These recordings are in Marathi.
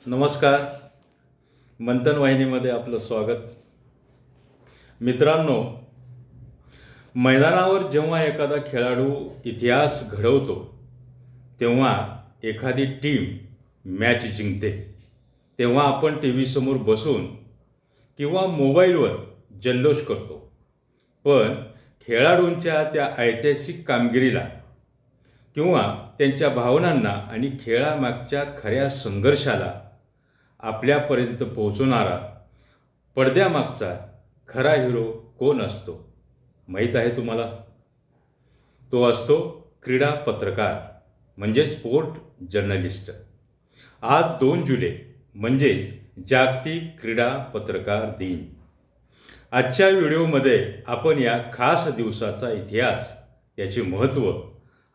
नमस्कार. मंथन वाहिनीमध्ये आपलं स्वागत. मित्रांनो, मैदानावर जेव्हा एखादा खेळाडू इतिहास घडवतो तेव्हा एखादी टीम मॅच जिंकते, तेव्हा आपण टी व्हीसमोर बसून किंवा मोबाईलवर जल्लोष करतो. पण खेळाडूंच्या त्या ऐतिहासिक कामगिरीला किंवा त्यांच्या भावनांना आणि खेळामागच्या खऱ्या संघर्षाला आपल्यापर्यंत पोहोचवणारा पडद्यामागचा खरा हिरो कोण असतो माहीत आहे तुम्हाला? तो असतो क्रीडा पत्रकार, म्हणजे स्पोर्ट जर्नलिस्ट. आज 2 जुलै म्हणजेच जागतिक क्रीडा पत्रकार दिन. आजच्या व्हिडिओमध्ये आपण या खास दिवसाचा इतिहास, त्याचे महत्त्व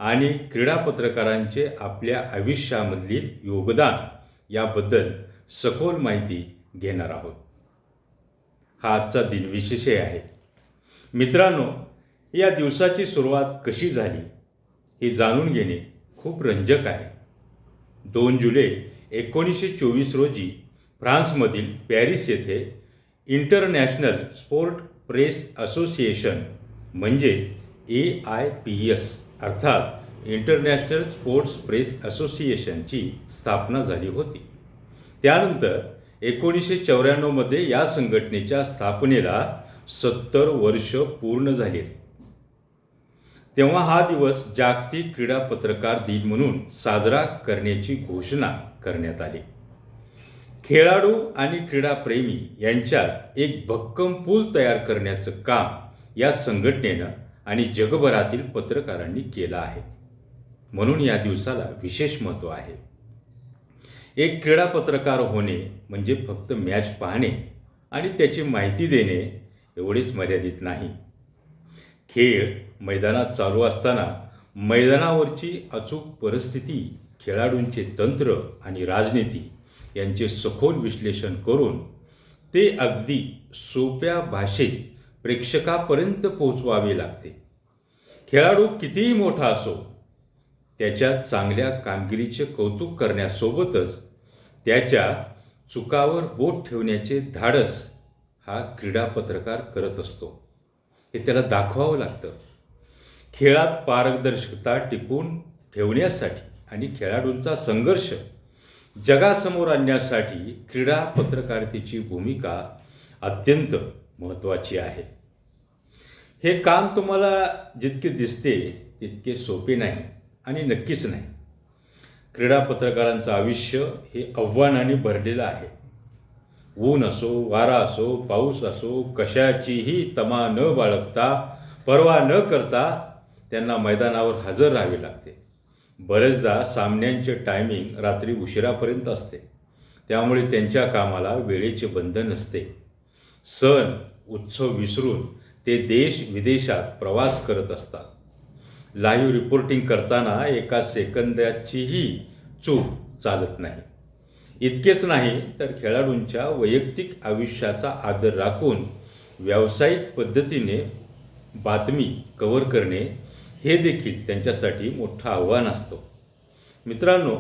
आणि क्रीडा पत्रकारांचे आपल्या आयुष्यामधील योगदान याबद्दल सखोल माहिती घेणार आहोत. हा आजचा दिनविशेष आहे. मित्रांनो, या दिवसाची सुरुवात कशी झाली हे जाणून घेणे खूप रंजक आहे. 2 जुलै 1924 रोजी फ्रान्समधील पॅरिस येथे इंटरनॅशनल स्पोर्ट प्रेस असोसिएशन म्हणजेच AIPS अर्थात इंटरनॅशनल स्पोर्ट्स प्रेस असोसिएशनची स्थापना झाली होती. त्यानंतर 1994 या संघटनेच्या स्थापनेला 70 वर्ष पूर्ण झाली. तेव्हा हा दिवस जागतिक क्रीडा पत्रकार दिन म्हणून साजरा करण्याची घोषणा करण्यात आली. खेळाडू आणि क्रीडाप्रेमी यांच्यात एक भक्कम पूल तयार करण्याचं काम या संघटनेनं आणि जगभरातील पत्रकारांनी केलं आहे. म्हणून या दिवसाला विशेष महत्त्व आहे. एक क्रीडा पत्रकार होणे म्हणजे फक्त मॅच पाहणे आणि त्याची माहिती देणे एवढेच मर्यादित नाही. खेळ मैदानात चालू असताना मैदानावरची अचूक परिस्थिती, खेळाडूंचे तंत्र आणि राजनीती यांचे सखोल विश्लेषण करून ते अगदी सोप्या भाषेत प्रेक्षकापर्यंत पोहोचवावे लागते. खेळाडू कितीही मोठा असो, त्याच्या चांगल्या कामगिरीचे कौतुक करण्यासोबतच त्याच्या चुकावर बोट ठेवण्याचे धाडस हा क्रीडा पत्रकार करत असतो. हे त्याला दाखवावं लागतं. खेळात पारदर्शकता टिकवून ठेवण्यासाठी आणि खेळाडूंचा संघर्ष जगासमोर आणण्यासाठी क्रीडा पत्रकारितेची भूमिका अत्यंत महत्त्वाची आहे. हे काम तुम्हाला जितके दिसते तितके सोपे नाही आणि नक्कीच नाही. क्रीडा पत्रकारांचं आयुष्य हे आव्हानाने भरलेलं आहे. ऊन असो, वारा असो, पाऊस असो, कशाचीही तमा न बाळगता, पर्वा न करता त्यांना मैदानावर हजर राहावे लागते. बरेचदा सामन्यांचे टायमिंग रात्री उशिरापर्यंत असते, त्यामुळे त्यांच्या कामाला वेळेचे बंधन नसते. सण उत्सव विसरून ते देश विदेशात प्रवास करत असतात. लाईव्ह रिपोर्टिंग करताना एका सेकंदाचीही चूक चालत नाही. इतकेच नाही तर खेळाडूंच्या वैयक्तिक आयुष्याचा आदर राखून व्यावसायिक पद्धतीने बातमी कव्हर करणे हे देखील त्यांच्यासाठी मोठं आव्हान असतो. मित्रांनो,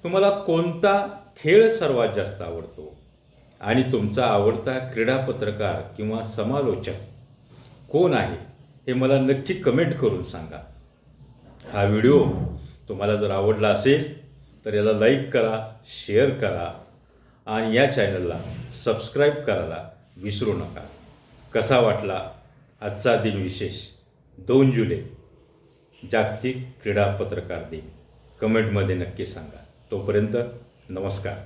तुम्हाला कोणता खेळ सर्वात जास्त आवडतो आणि तुमचा आवडता क्रीडा पत्रकार किंवा समालोचक कोण आहे हे मला नक्की कमेंट करून सांगा. हा व्हिडिओ तुम्हाला जर आवडला असेल तर याला लाईक करा, शेअर करा आणि या चॅनलला सबस्क्राईब करायला विसरू नका. कसा वाटला आजचा दिनविशेष 2 जुलै जागतिक क्रीडा पत्रकार दिन? कमेंटमध्ये नक्की सांगा. तोपर्यंत नमस्कार.